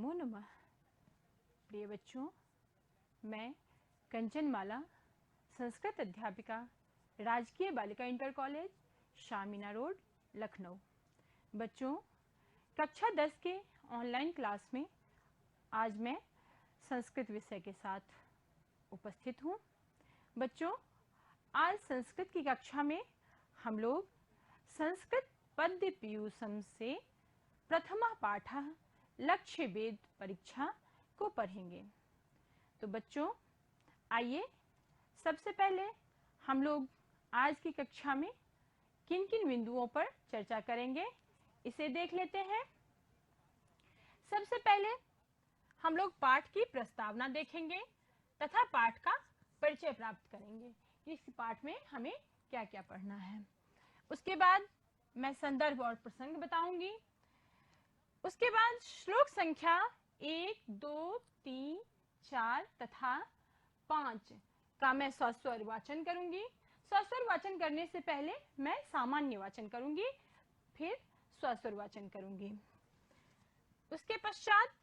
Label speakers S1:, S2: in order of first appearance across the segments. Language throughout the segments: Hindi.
S1: नमो नमः। प्रिय बच्चों, मैं कंचनमाला, संस्कृत अध्यापिका, राजकीय बालिका इंटर कॉलेज, शामीना रोड, लखनऊ। बच्चों, कक्षा 10 के ऑनलाइन क्लास में आज मैं संस्कृत विषय के साथ उपस्थित हूँ। बच्चों, आज संस्कृत की कक्षा में हम लोग संस्कृत पद्य पीयूषम से प्रथमा पाठः लक्ष्य वेद परीक्षा को पढ़ेंगे। तो बच्चों, आइए सबसे पहले हम लोग आज की कक्षा में किन किन बिंदुओं पर चर्चा करेंगे, इसे देख लेते हैं। सबसे पहले हम लोग पाठ की प्रस्तावना देखेंगे तथा पाठ का परिचय प्राप्त करेंगे कि इस पाठ में हमें क्या क्या पढ़ना है। उसके बाद मैं संदर्भ और प्रसंग बताऊंगी। उसके बाद श्लोक संख्या 1, 2, 3, 4 तथा 5 का मैं सस्वर वाचन करूंगी। सस्वर वाचन करने से पहले मैं सामान्य वाचन करूंगी, फिर स्वस्वर वाचन करूंगी। उसके पश्चात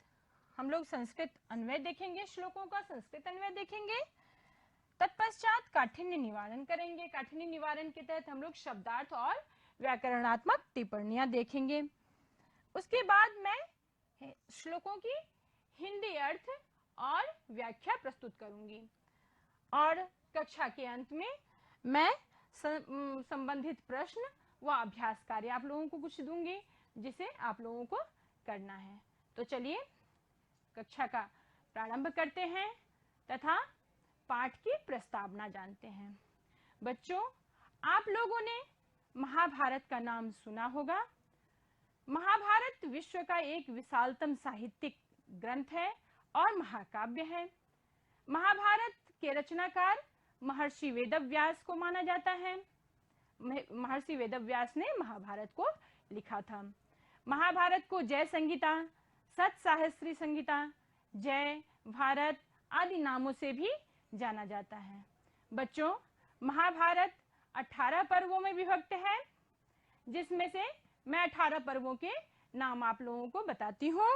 S1: हम लोग संस्कृत अन्वय देखेंगे, श्लोकों का संस्कृत अन्वय देखेंगे। तत्पश्चात काठिन्य निवारण करेंगे। काठिन्य निवारण के तहत हम लोग शब्दार्थ और व्याकरणात्मक टिप्पणियां देखेंगे। उसके बाद मैं श्लोकों की हिंदी अर्थ और व्याख्या प्रस्तुत करूंगी और कक्षा के अंत में मैं संबंधित प्रश्न व अभ्यास कार्य आप लोगों को कुछ दूंगी जिसे आप लोगों को करना है। तो चलिए कक्षा का प्रारंभ करते हैं तथा पाठ की प्रस्तावना जानते हैं। बच्चों, आप लोगों ने महाभारत का नाम सुना होगा। महाभारत विश्व का एक विशालतम साहित्यिक ग्रंथ है और महाकाव्य है। महाभारत के रचनाकार महर्षि वेदव्यास को माना जाता है। महर्षि वेदव्यास ने महाभारत को लिखा था। महाभारत को जय संहिता, सतसाहस्री संहिता, जय, भारत आदि नामों से भी जाना जाता है। बच्चों, महाभारत 18 पर्वों में विभक्त है, जिसमें से मैं 18 पर्वों के नाम आप लोगों को बताती हूँ।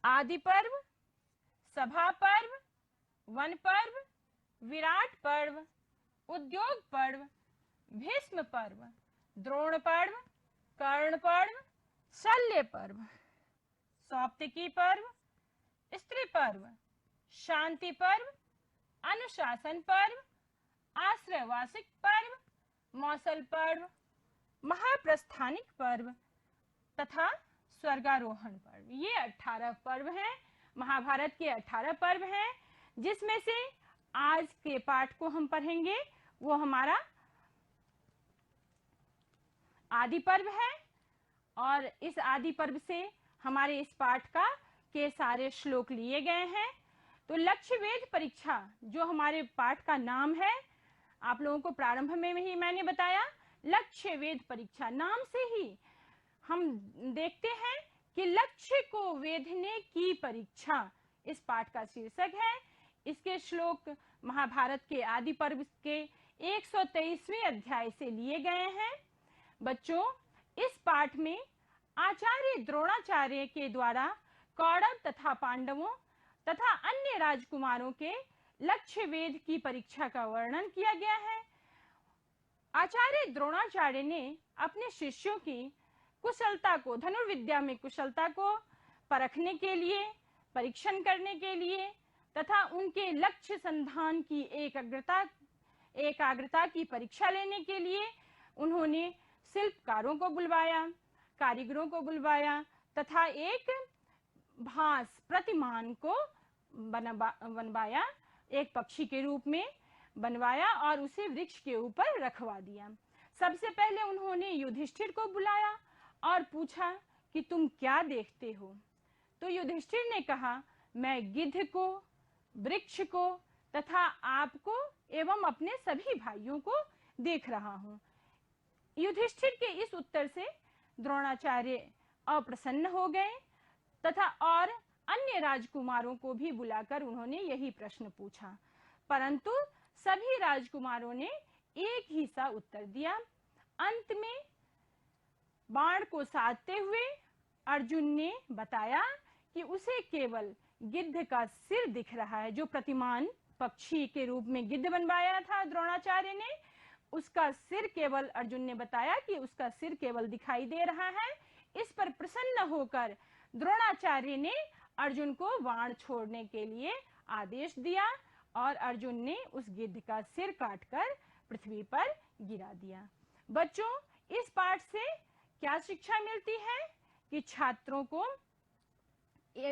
S1: आदि पर्व, सभा पर्व, वन पर्व, विराट पर्व, उद्योग पर्व, भीष्म पर्व, द्रोण पर्व, कर्ण पर्व, शल्य पर्व, सौप्तिकी पर्व, स्त्री पर्व, शांति पर्व, अनुशासन पर्व, आश्रयवासिक पर्व, मौसल पर्व, महाप्रस्थानिक पर्व तथा स्वर्गारोहण पर्व। ये 18 पर्व हैं, महाभारत के 18 पर्व हैं, जिसमें से आज के पाठ को हम पढ़ेंगे वो हमारा आदि पर्व है और इस आदि पर्व से हमारे इस पाठ का के सारे श्लोक लिए गए हैं। तो लक्ष्य वेद परीक्षा जो हमारे पाठ का नाम है, आप लोगों को प्रारंभ में ही मैंने बताया, लक्ष्य वेद परीक्षा नाम से ही हम देखते हैं कि लक्ष्य को वेधने की परीक्षा इस पाठ का शीर्षक है। इसके श्लोक महाभारत के आदि पर्व के 123वें अध्याय से लिए गए हैं। बच्चों, इस पाठ में आचार्य द्रोणाचार्य के द्वारा कौरव तथा पांडवों तथा अन्य राजकुमारों के लक्ष्य वेद की परीक्षा का वर्णन किया गया है। आचार्य द्रोणाचार्य ने अपने शिष्यों की कुशलता को, धनुर्विद्या में कुशलता को परखने के लिए, परीक्षण करने के लिए तथा उनके लक्ष्य संधान की एकाग्रता की परीक्षा लेने के लिए उन्होंने शिल्पकारों को बुलवाया, कारीगरों को बुलवाया तथा एक भास प्रतिमान को बनवाया, एक पक्षी के रूप में बनवाया और उसे वृक्ष के ऊपर रखवा दिया। सबसे पहले उन्होंने युधिष्ठिर को बुलाया और पूछा कि तुम क्या देखते हो। तो युधिष्ठिर ने कहा, मैं गिद्ध को, वृक्ष को तथा आपको एवं अपने सभी भाइयों को देख रहा हूं। युधिष्ठिर के इस उत्तर से द्रोणाचार्य अप्रसन्न हो गए तथा और अन्य राजकुमारों को भी बुलाकर उन्होंने यही प्रश्न पूछा, परंतु सभी राजकुमारों ने एक ही सा उत्तर दिया। अंत में बाण को साधते हुए अर्जुन ने बताया कि उसे केवल गिद्ध का सिर दिख रहा है। जो प्रतिमान पक्षी के रूप में गिद्ध बनवाया था द्रोणाचार्य ने, उसका सिर केवल, अर्जुन ने बताया कि उसका सिर केवल दिखाई दे रहा है। इस पर प्रसन्न होकर द्रोणाचार्य ने अर्जुन को बाण छोड़ने के लिए आदेश दिया और अर्जुन ने उस गिद्ध का सिर काटकर पृथ्वी पर गिरा दिया। बच्चों, इस पाठ से क्या शिक्षा मिलती है कि छात्रों को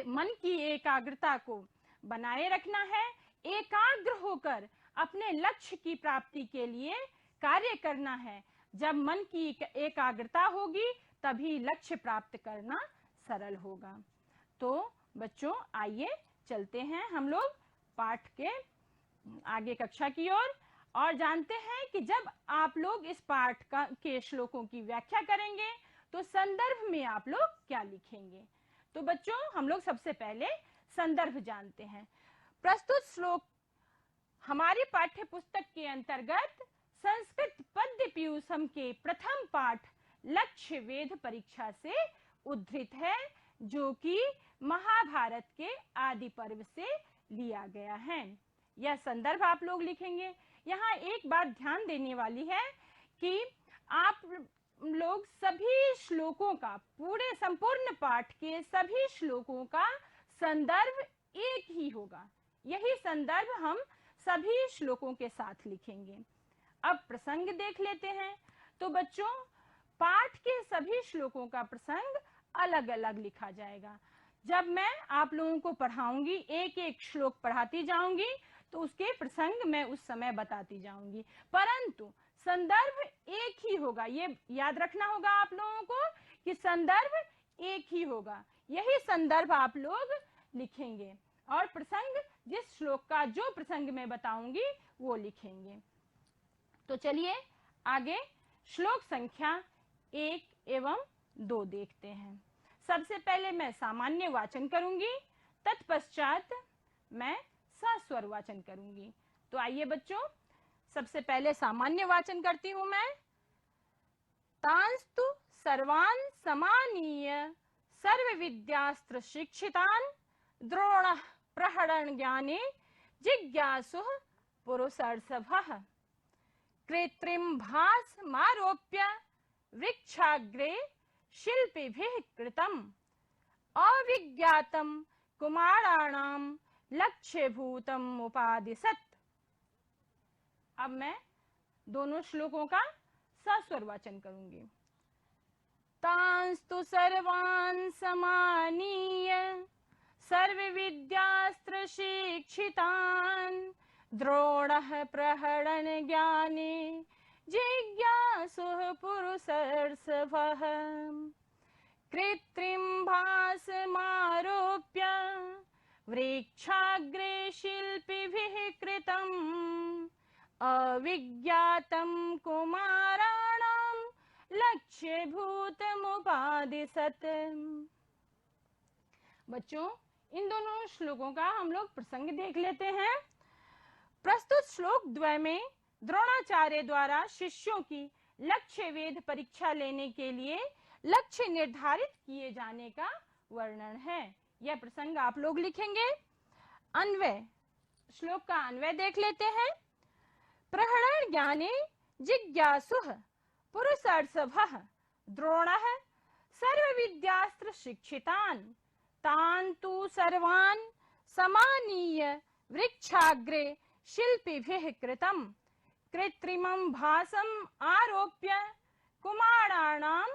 S1: मन की एकाग्रता को बनाए रखना है, एकाग्र होकर अपने लक्ष्य की प्राप्ति के लिए कार्य करना है। जब मन की एकाग्रता होगी तभी लक्ष्य प्राप्त करना सरल होगा। तो बच्चों, आइए चलते हैं हम लोग पाठ के आगे कक्षा की ओर और जानते हैं कि जब आप लोग इस पाठ के श्लोकों की व्याख्या करेंगे तो संदर्भ में आप लोग क्या लिखेंगे। तो बच्चों, हम लोग सबसे पहले संदर्भ जानते हैं। प्रस्तुत श्लोक हमारी पाठ्य पुस्तक के अंतर्गत संस्कृत पद्य पीयूषम के प्रथम पाठ लक्ष्य वेध परीक्षा से उद्धृत है, जो कि महाभारत के आदि पर्व से लिया गया है। यह संदर्भ आप लोग लिखेंगे। यहाँ एक बात ध्यान देने वाली है कि आप लोग सभी श्लोकों का, पूरे संपूर्ण पाठ के सभी श्लोकों का संदर्भ एक ही होगा। यही संदर्भ हम सभी श्लोकों के साथ लिखेंगे। अब प्रसंग देख लेते हैं। तो बच्चों, पाठ के सभी श्लोकों का प्रसंग अलग अलग लिखा जाएगा। जब मैं आप लोगों को पढ़ाऊंगी, एक एक श्लोक पढ़ाती जाऊंगी, तो उसके प्रसंग मैं उस समय बताती जाऊंगी, परंतु संदर्भ एक ही होगा। ये याद रखना होगा आप लोगों को कि संदर्भ एक ही होगा। यही संदर्भ आप लोग लिखेंगे और प्रसंग, जिस श्लोक का जो प्रसंग मैं बताऊंगी वो लिखेंगे। तो चलिए आगे श्लोक संख्या 1 एवं 2 देखते हैं। सबसे पहले मैं सामान्य वाचन करूंगी, तत्पश्चात मैं सस्वर वाचन करूंगी। तो आइए बच्चों, सबसे पहले सामान्य वाचन करती हूं मैं। तांस्तु सर्वान् समानीय सर्व विद्यास्त्र शिक्षितान् द्रोणः प्रहरण ज्ञाने जिज्ञासुः पुरुषर्षभः कृत्रिम भास मारोप्य वृक्षाग्रे शिल्पिभिः कृतम् अविज्ञातं कुमाराणां लक्ष्यभूतम् उपादिशत्। अब मैं दोनों श्लोकों का सस्वर वाचन करूंगी। तांस्तु सर्वान् समानीय सर्व विद्यास्त्र शिक्षितान् द्रोणः प्रहरण ज्ञाने जिज्ञासुः पुरुषर्षभः कृत्रिम भासमारोप्य वृक्षाग्रे शिल्पिभिः कृतम् अविज्ञातं कुमाराणां लक्ष्यभूतम् उपादिशत्। बच्चों, इन दोनों श्लोकों का हम लोग प्रसंग देख लेते हैं। प्रस्तुत श्लोक द्वय में द्रोणाचार्य द्वारा शिष्यों की लक्ष्य वेध परीक्षा लेने के लिए लक्ष्य निर्धारित किए जाने का वर्णन है। यह प्रसंग आप लोग लिखेंगे। अन्वय, श्लोक का अन्वय देख लेते हैं। प्रहरण ज्ञाने जिज्ञासुः पुरुषर्षभः द्रोणः सर्व विद्यास्त्र शिक्षितान् तान् तु सर्वान् समानीय वृक्षाग्रे शिल्पिभिः कृतम् कृत्रिमं भासम् आरोप्य कुमाराणां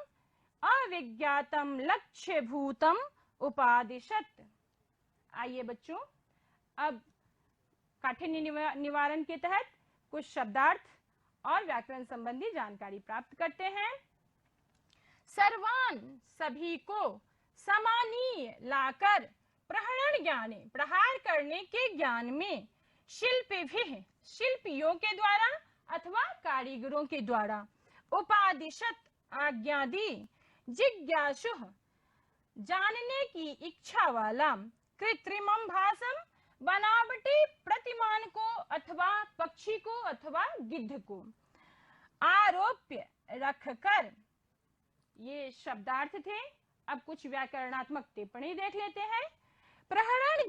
S1: अविज्ञातं लक्ष्यभूतम् उपादिशत्। आइए बच्चों, अब काठिन्य निवारण के तहत कुछ शब्दार्थ और व्याकरण संबंधी जानकारी प्राप्त करते हैं। सर्वान, सभी को, समानीय, लाकर, प्रहरण ज्ञाने, प्रहार करने के ज्ञान में, शिल्पिभिः, शिल्पियों के द्वारा अथवा कारीगरों के द्वारा, उपादिशत, आज्ञा दी, जिज्ञासुः, जानने की इच्छा वाला, कृत्रिमं भासम, बनावटी प्रतिमान को अथवा पक्षी को अथवा गिद्ध को, आरोप्य, रखकर। ये शब्दार्थ थे। अब कुछ व्याकरणात्मक टिप्पणी देख लेते हैं।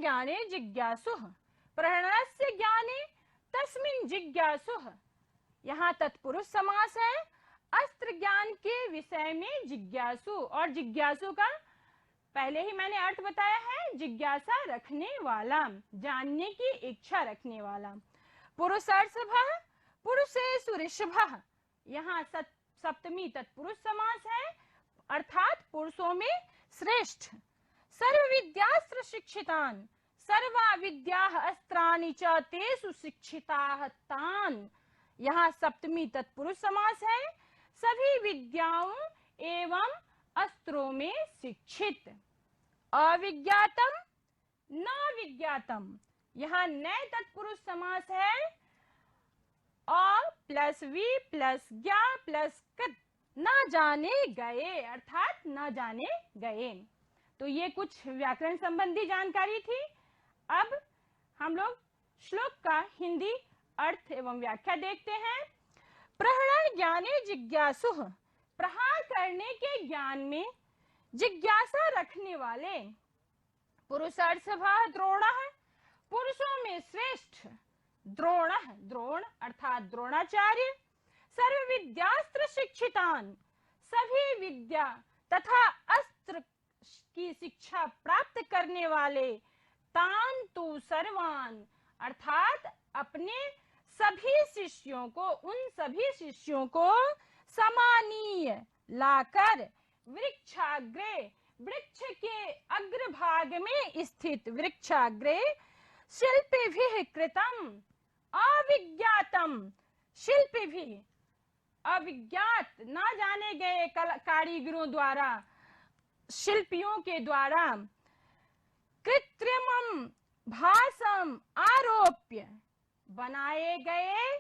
S1: ज्ञाने जिज्ञासुः प्रहरणस्य ज्ञाने तस्मिन् जिज्ञासुः। यहाँ तत्पुरुष समास है। अस्त्र ज्ञान के विषय में जिज्ञासु, और जिज्ञासु का पहले ही मैंने अर्थ बताया है, जिज्ञासा रखने वाला, जानने की इच्छा रखने वाला। पुरुषार्थभः पुरुषेषु ऋषभः, यहाँ सप्तमी तत्पुरुष समास है, अर्थात पुरुषों में श्रेष्ठ। सर्व विद्यास्त्र शिक्षितान् सर्वा विद्याः अस्त्राणि च तेषु शिक्षिताः तान्, यहाँ सप्तमी तत्पुरुष समास है, सभी विद्याओं एवं अस्त्रों में शिक्षित। अविज्ञातम न विज्ञातम, यहाँ नए तत्पुरुष समास है, अ प्लस वी प्लस ज्ञा प्लस कत, न जाने गए, अर्थात न जाने गए। तो ये कुछ व्याकरण संबंधी जानकारी थी। अब हम लोग श्लोक का हिंदी अर्थ एवं व्याख्या देखते हैं। प्रहरण ज्ञाने जिज्ञासुः, प्रहार करने के ज्ञान में जिज्ञासा रखने वाले। पुरुषार्थभः द्रोणः, पुरुषों में श्रेष्ठ। द्रोणः, द्रोण अर्थात द्रोणाचार्य। सर्व विद्यास्त्र शिक्षितान्, सभी विद्या तथा अस्त्र की शिक्षा प्राप्त करने वाले। तान तु सर्वान, अर्थात अपने सभी शिष्यों को, उन सभी शिष्यों को समानीय लाकर वृक्षाग्रे, वृक्ष के अग्रभाग में स्थित वृक्षाग्रे शिल्पिभिः कृतम् अविज्ञातम, शिल्पिभिः अविज्ञात न जाने गए कारीगरों द्वारा, शिल्पियों के द्वारा, कृत्रिमं भासम आरोप्य, बनाए गए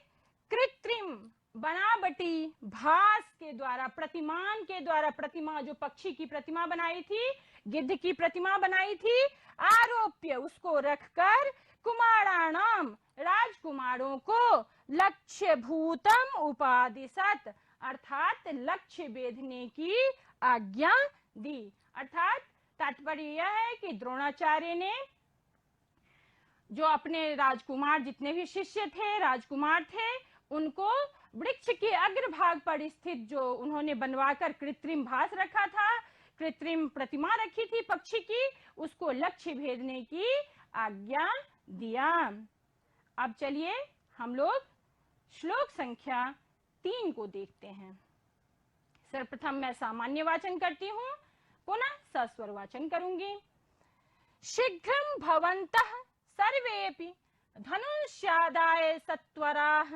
S1: कृत्रिम बनावटी भास के द्वारा, प्रतिमान के द्वारा, प्रतिमा जो पक्षी की प्रतिमा बनाई थी, गिद्ध की प्रतिमा बनाई थी, आरोप्य उसको रखकर कुमाराणाम राजकुमारों को लक्ष्य भूतम उपादिशत, अर्थात लक्ष्य भेदने की आज्ञा दी। अर्थात तात्पर्य यह है कि द्रोणाचार्य ने जो अपने राजकुमार, जितने भी शिष्य थे, राजकुमार थे, उनको वृक्ष के अग्रभाग पर स्थित जो उन्होंने बनवाकर कृत्रिम भास रखा था, कृत्रिम प्रतिमा रखी थी पक्षी की, उसको लक्ष्य भेदने की आज्ञा दिया। अब चलिए हम लोग श्लोक संख्या 3 को देखते हैं। सर्वप्रथम मैं सामान्य वाचन करती हूँ, पुनः सस्वर वाचन करूंगी। शीघ्रं भवन्तः सर्वेपि धनुष्यादाय सत्वराः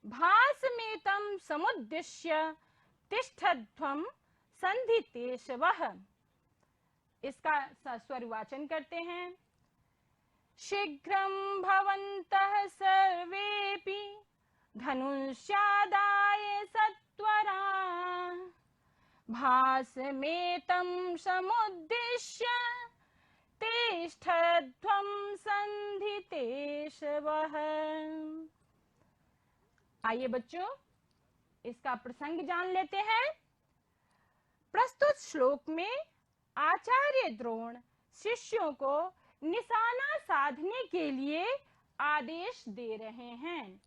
S1: भासमेतं समुद्दिश्य तिष्ठध्वं सन्धितेषवः। इसका सस्वर वाचन करते हैं। शीघ्रं भवन्तः सर्वेपि धनुष्यादाय सत्वराः भासमेतं समुद्दिश्य तिष्ठध्वं सन्धितेषवः। आइए बच्चों, इसका प्रसंग जान लेते हैं। प्रस्तुत श्लोक में आचार्य द्रोण शिष्यों को निशाना साधने के लिए आदेश दे रहे हैं।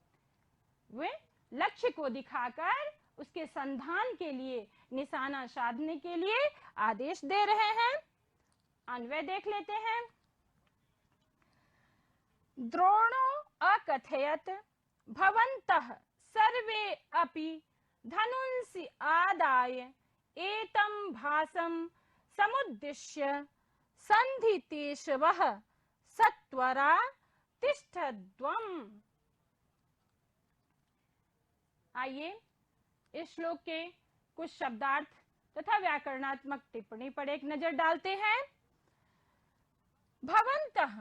S1: वे लक्ष्य को दिखाकर उसके संधान के लिए, निशाना साधने के लिए आदेश दे रहे हैं। अन्वय देख लेते हैं। द्रोणो अकथयत भवन्तः सर्वे अपि धनुंसि आदाय एतं भासं समुद्दिश्य सन्धितेषवः सत्वरा तिष्ठध्वम्। आइए इस श्लोक के कुछ शब्दार्थ तथा व्याकरणात्मक टिप्पणी पर एक नजर डालते हैं। भवन्तः,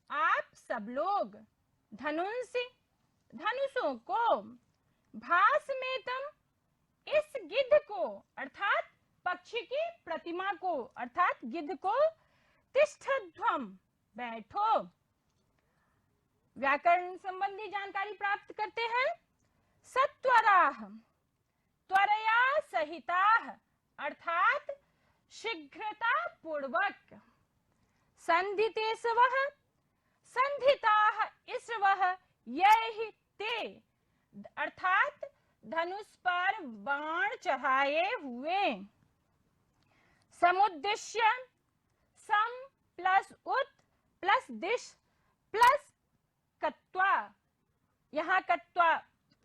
S1: आप सब लोग, धनुंसि, धनुषों को, भासमेतं, इस गिद्ध को अर्थात पक्षी की प्रतिमा को अर्थात गिद्ध को, तिष्ठध्वम्, बैठो। व्याकरण संबंधी जानकारी प्राप्त करते हैं। सत्वराः, त्वरया सहिताः, अर्थात शीघ्रता पूर्वक। संधितेषवः संधिताः इसवः यैहि ते, अर्थात धनुष पर बाण चढ़ाए हुए। समुद्देश्य सम प्लस उत प्लस दिश प्लस कत्वा, यहाँ कत्वा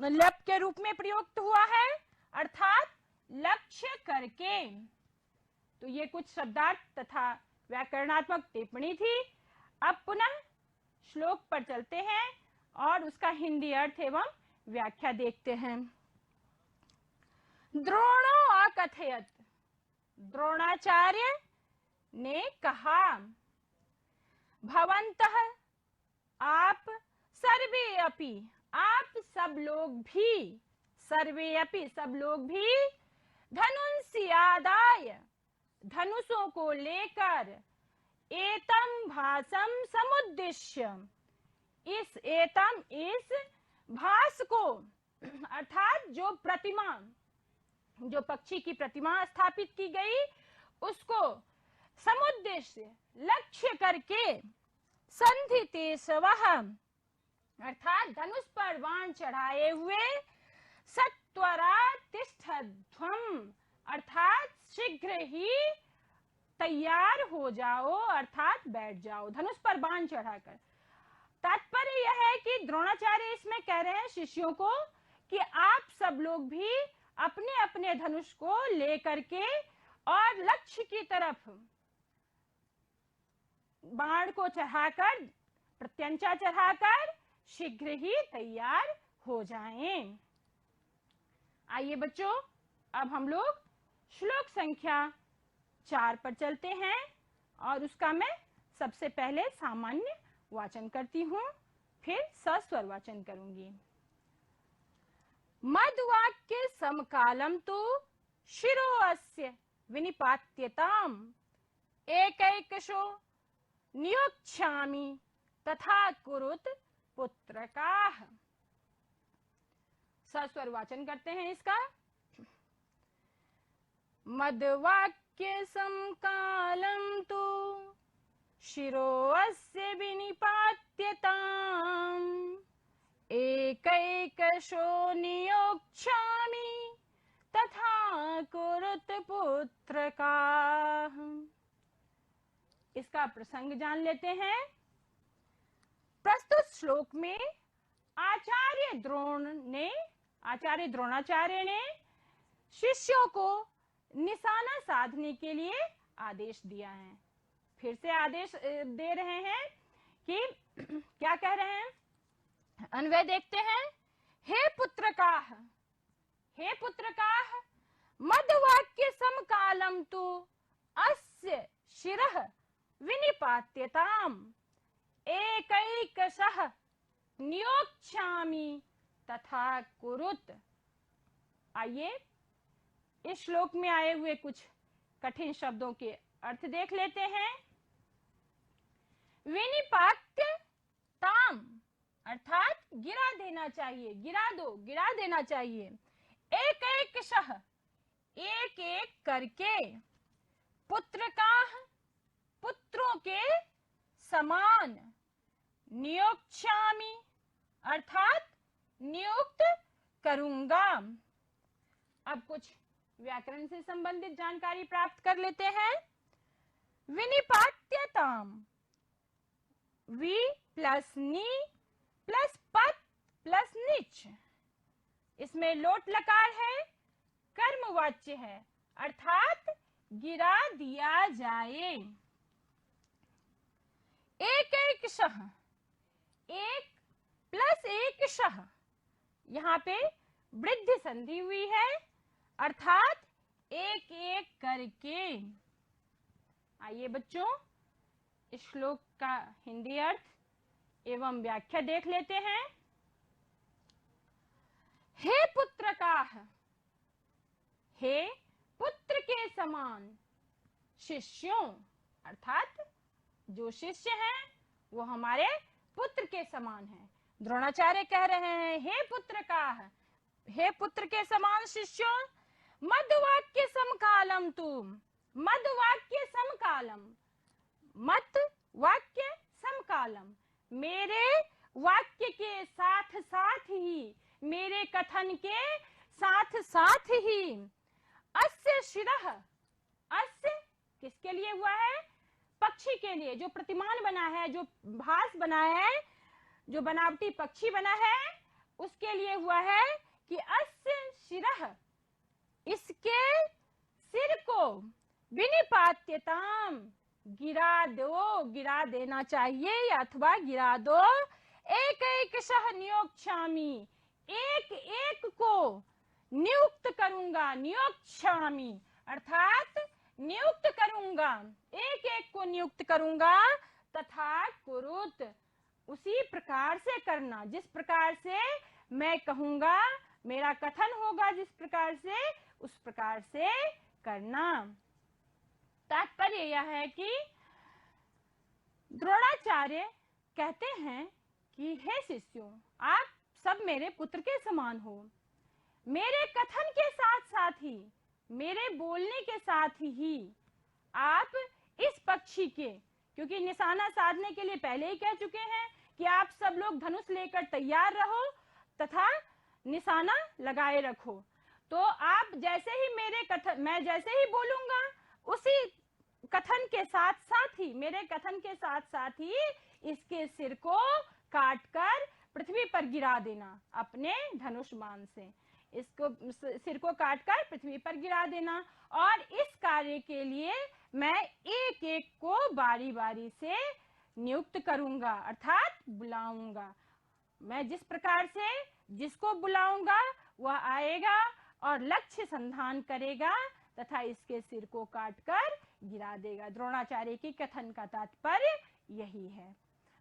S1: लप के रूप में प्रयुक्त हुआ है, अर्थात लक्ष्य करके। तो ये कुछ शब्दार्थ तथा व्याकरणात्मक टिप्पणी थी। अब पुनः श्लोक पर चलते हैं और उसका हिंदी अर्थ एवं व्याख्या देखते हैं। द्रोणो अकथयत, द्रोणाचार्य ने कहा, भवन्तः आप सर्वे अपि, आप सब लोग भी, सर्वे अपि सब लोग भी, धनुंसि आदाय धनुषों को लेकर, एतम भासम समुद्देश्य, इस एतम इस भास को, अर्थात जो प्रतिमा, जो पक्षी की प्रतिमा स्थापित की गई उसको समुद्देश्य लक्ष्य करके, संधितेषवः अर्थात धनुष पर बाण चढ़ाए हुए, सत्वरा तिष्ठध्वम् अर्थात शीघ्र ही तैयार हो जाओ, अर्थात बैठ जाओ, धनुष पर बाण चढ़ाकर। तात्पर्य यह है कि द्रोणाचार्य इसमें कह रहे हैं शिष्यों को कि आप सब लोग भी अपने अपने धनुष को लेकर के और लक्ष्य की तरफ बाण को चढ़ाकर, प्रत्यंचा चढ़ाकर शीघ्र ही तैयार हो जाएं। आइए बच्चों, अब हम लोग श्लोक संख्या 4 पर चलते हैं और उसका मैं सबसे पहले सामान्य वाचन करती हूँ, फिर सस्वर वाचन करूंगी। मद्वाक्य समकालम तो शिरो अस्य विनिपात्यताम एकैकशो नियोक्ष्यामि तथा कुरुत पुत्रकाः। सस्वर वाचन करते हैं इसका। मद्वाक्य समकालम तो शिरो अस्य विनिपात्यताम एकैकशो नियोक्ष्यामि तथा कुरुत पुत्रकाः। इसका प्रसंग जान लेते हैं। प्रस्तुत श्लोक में आचार्य द्रोणाचार्य ने शिष्यों को निशाना साधने के लिए आदेश दिया है। फिर से आदेश दे रहे हैं कि क्या कह रहे हैं, अन्वय देखते हैं। हे पुत्रकाः, हे पुत्रकाः, मद्वाक्य समकालम तु अस्य शिरः विनिपात्यताम् एकैकशः नियोक्ष्यामि तथा कुरुत। आइए इस श्लोक में आए हुए कुछ कठिन शब्दों के अर्थ देख लेते हैं। विनिपात्य ताम अर्थात गिरा देना चाहिए, गिरा दो, गिरा देना चाहिए। एक एक शह एक एक करके, पुत्रकाः पुत्रों के समान, नियोक्ष्यामि अर्थात नियुक्त करूंगा। अब कुछ व्याकरण से संबंधित जानकारी प्राप्त कर लेते हैं। विनिपात्यताम, वि प्लस नी प्लस पत प्लस निच, इसमें लोट लकार है, कर्मवाच्य है, अर्थात गिरा दिया जाए। एक एक शह, एक प्लस एक शह, यहाँ पे वृद्धि संधि हुई है, अर्थात एक एक करके। आइए बच्चों इस श्लोक का हिंदी अर्थ एवं व्याख्या देख लेते हैं। हे पुत्रकाः, हे पुत्र के समान शिष्यों, अर्थात जो शिष्य हैं वो हमारे पुत्र के समान हैं। द्रोणाचार्य कह रहे हैं हे पुत्रकाः, हे पुत्र के समान शिष्यों, मद्वाक्य समकालम तुम, मद्वाक्य समकालम, मत वाक्य समकालम, मेरे वाक्य के साथ साथ ही, मेरे कथन के साथ साथ ही, अस्य शिरः, अस्य किसके लिए हुआ है? पक्षी के लिए, जो प्रतिमान बना है, जो भास बना है, जो बनावटी पक्षी बना है, उसके लिए हुआ है कि अस्य शिरः, इसके सिर को विनिपात्यताम, गिरा दो, गिरा देना चाहिए अथवा गिरा दो, एक एक शह नियोक्ष्यामि, एक एक को नियुक्त करूंगा, नियोक्ष्यामि अर्थात नियुक्त करूंगा, एक एक को नियुक्त करूंगा, तथा कुरुत, उसी प्रकार से करना, जिस प्रकार से मैं कहूंगा, मेरा कथन होगा जिस प्रकार से, उस प्रकार से करना। तात्पर्य यह है कि द्रोणाचार्य कहते हैं कि हे शिष्यों, आप सब मेरे पुत्र के समान हो, मेरे कथन के साथ साथ ही, मेरे बोलने के साथ ही आप इस पक्षी के, क्योंकि निशाना साधने के लिए पहले ही कह चुके हैं कि आप सब लोग धनुष लेकर तैयार रहो तथा निशाना लगाए रखो, तो आप जैसे ही मेरे कथन, मैं जैसे ही बोलूंगा, उसी कथन के साथ साथ ही, मेरे कथन के साथ साथ ही इसके सिर को काटकर पृथ्वी पर गिरा देना अपने धनुष बाण से, इसको सिर को काटकर पृथ्वी पर गिरा देना। और इस कार्य के लिए मैं एक एक को बारी बारी से नियुक्त करूंगा अर्थात बुलाऊंगा। मैं जिस प्रकार से जिसको बुलाऊंगा वह आएगा और लक्ष्य संधान करेगा तथा इसके सिर को काटकर गिरा देगा। द्रोणाचार्य के कथन का तात्पर्य यही है।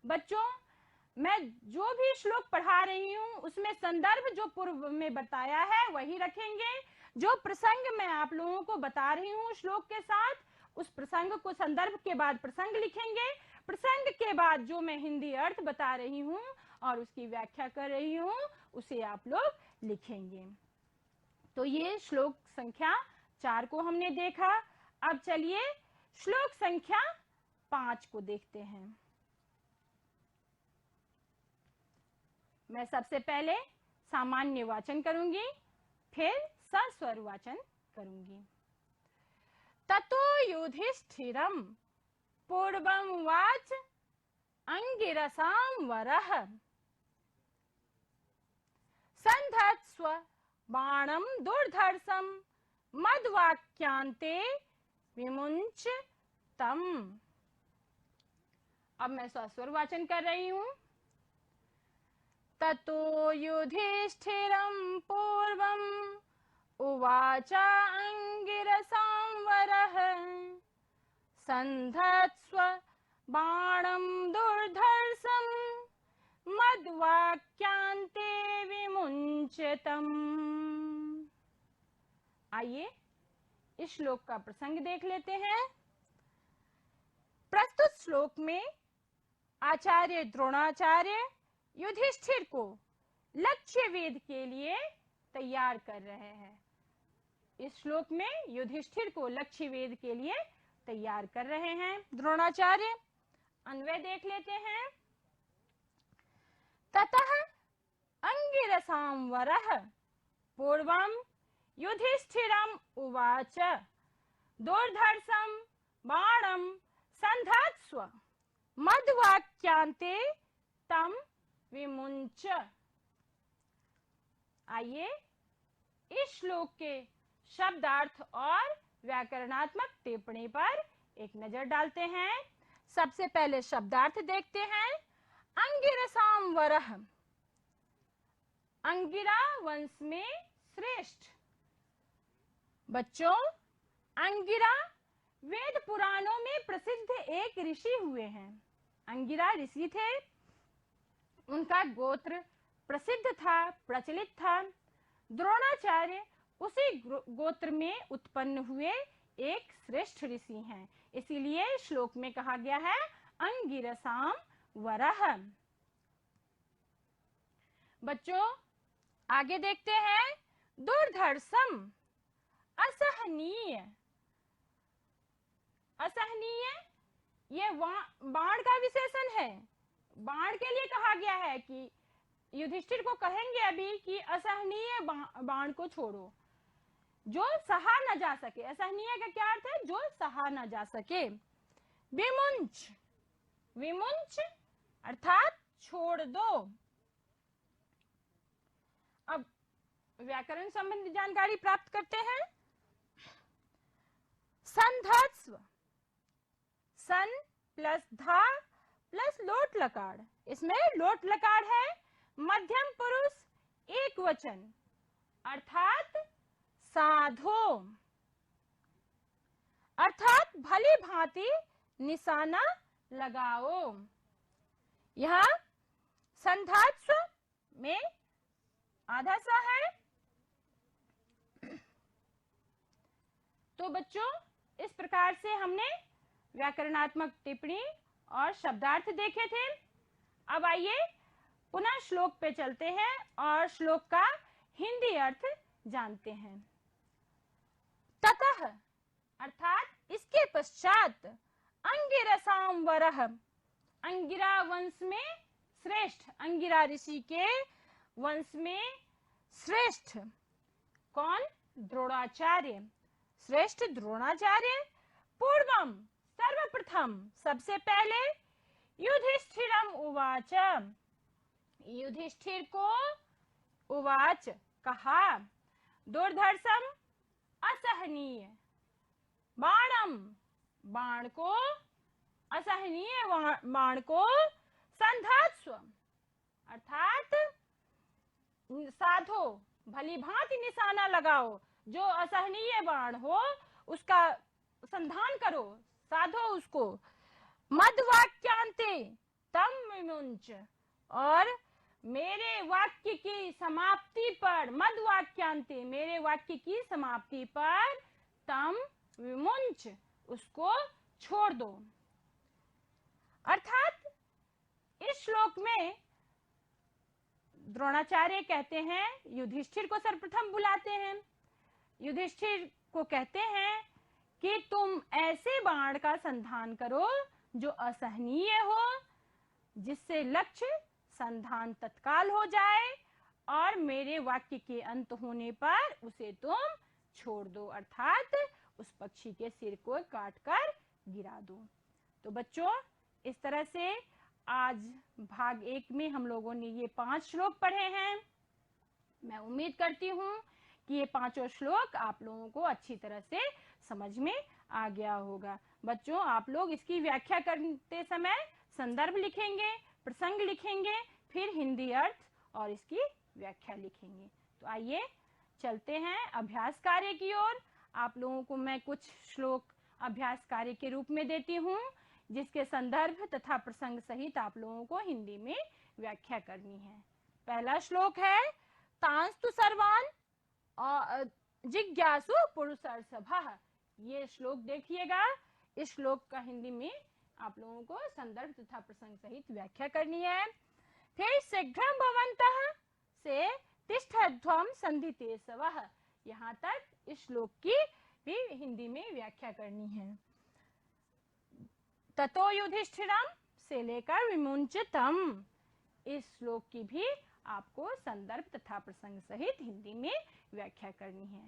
S1: बच्चों, मैं जो भी श्लोक पढ़ा रही हूँ उसमें संदर्भ जो पूर्व में बताया है वही रखेंगे। जो प्रसंग मैं आप लोगों को बता रही हूँ श्लोक के साथ, उस प्रसंग को संदर्भ के बाद प्रसंग लिखेंगे, प्रसंग के बाद जो मैं हिंदी अर्थ बता रही हूँ और उसकी व्याख्या कर रही हूँ उसे आप लोग लिखेंगे। तो ये श्लोक संख्या 4 को हमने देखा। अब चलिए श्लोक संख्या 5 को देखते हैं। मैं सबसे पहले सामान्य वाचन करूंगी, फिर सस्वर वाचन करूंगी। ततो युधिष्ठिरम पूर्वम वाच अंगिरसाम वरः संधत्स्व बाणम दुर्धर्षम मद्वाक्यांते विमुंच तम। अब मैं सस्वर वाचन कर रही हूं। ततो युधिष्ठिरं पूर्वम उवाच अंगिरसां वरः संधत्स्व बाणं दुर्धर्षं मद्वाक्यांते विमुंचतम्। आइए इस श्लोक का प्रसंग देख लेते हैं। प्रस्तुत श्लोक में आचार्य द्रोणाचार्य युधिष्ठिर को लक्ष्य वेद के लिए तैयार कर रहे हैं। इस श्लोक में युधिष्ठिर को लक्ष्य वेद के लिए तैयार कर रहे हैं द्रोणाचार्य। अन्वय देख लेते हैं। ततः अंगिरसां वरः पूर्वम युधिष्ठिरम् उवाच दुर्धर्षं बाणं संधत्स्व मद्वाक्यांते तम विमुंच। आइए इस श्लोक के शब्दार्थ और व्याकरणात्मक टिप्पणी पर एक नजर डालते हैं। सबसे पहले शब्दार्थ देखते हैं। अंगिरसां वरः, अंगिरा वंश में श्रेष्ठ। बच्चों, अंगिरा वेद पुराणों में प्रसिद्ध एक ऋषि हुए हैं। अंगिरा ऋषि थे, उनका गोत्र प्रसिद्ध था, प्रचलित था। द्रोणाचार्य उसी गोत्र में उत्पन्न हुए एक श्रेष्ठ ऋषि हैं, इसीलिए श्लोक में कहा गया है अंगिरसां वरः। बच्चों आगे देखते हैं। दुर्धर्षम असहनीय, असहनीय ये बाण का विशेषण है। बाण के लिए कहा गया है कि युधिष्ठिर को कहेंगे अभी कि असहनीय बाण को छोड़ो, जो सहा न जा सके। असहनीय का क्या अर्थ है? जो सहा न जा सके। विमुंच, विमुंच अर्थात छोड़ दो। अब व्याकरण संबंधी जानकारी प्राप्त करते हैं। संधत्स्व, सन प्लस धा प्लस लोट लकार, इसमें लोट लकार है, मध्यम पुरुष एक वचन, अर्थात साधो, अर्थात भली भांति निशाना लगाओ। यह संधात्स्व में आधा सा है। तो बच्चों, इस प्रकार से हमने व्याकरणात्मक टिप्पणी और शब्दार्थ देखे थे। अब आइए पुनः श्लोक पे चलते हैं और श्लोक का हिंदी अर्थ जानते हैं। ततः अर्थात इसके पश्चात अंगिरसाम वरह, अंगिरा वंश में श्रेष्ठ, अंगिरा ऋषि के वंश में श्रेष्ठ कौन? द्रोणाचार्य, श्रेष्ठ द्रोणाचार्य। पूर्वम सर्वप्रथम, सबसे पहले, युधिष्ठिरम उवाच, युधिष्ठिर को उवाच कहा, दुर्धर्षम असहनीय बाणम, बाण को, असहनीय बाण को, संधात्स्व अर्थात साधो, भली भांति निशाना लगाओ। जो असहनीय बाण हो उसका संधान करो, साधो उसको। मद्वाक्यांते तम विमुंच, और मेरे वाक्य की समाप्ति पर, मद्वाक्यांते मेरे वाक्य की समाप्ति पर, तम विमुंच उसको छोड़ दो। अर्थात इस श्लोक में द्रोणाचार्य कहते हैं, युधिष्ठिर को सर्वप्रथम बुलाते हैं, युधिष्ठिर को कहते हैं कि तुम ऐसे बाण का संधान करो जो असहनीय हो, जिससे लक्ष्य संधान तत्काल हो जाए और मेरे वाक्य के अंत होने पर उसे तुम छोड़ दो, अर्थात उस पक्षी के सिर को काटकर गिरा दो। तो बच्चों, इस तरह से आज भाग 1 में हम लोगों ने ये 5 श्लोक पढ़े हैं। मैं उम्मीद करती हूँ कि ये पांचों श्लोक आप लोगों को अच्छी तरह से समझ में आ गया होगा। बच्चों, आप लोग इसकी व्याख्या करते समय संदर्भ लिखेंगे, प्रसंग लिखेंगे, फिर हिंदी अर्थ और इसकी व्याख्या लिखेंगे। तो आइए चलते हैं अभ्यास कार्य की ओर। आप लोगों को मैं कुछ श्लोक अभ्यास कार्य के रूप में देती हूँ, जिसके संदर्भ तथा प्रसंग सहित आप लोगों को हिंदी में व्याख्या करनी है। पहला श्लोक है, तांस्तु सर्वान जिज्ञासु पुरुषर्षभः। ये श्लोक देखिएगा। इस श्लोक का हिंदी में आप लोगों को संदर्भ तथा प्रसंग सहित व्याख्या करनी है। फिर शीघ्रं भवन्तः से तिष्ठध्वं संधितेषवः, यहाँ तक इस श्लोक की भी हिंदी में व्याख्या करनी है। ततो युधिष्ठिरम से लेकर विमुंचतम, इस श्लोक की भी आपको संदर्भ तथा प्रसंग सहित हिंदी में व्याख्या करनी है।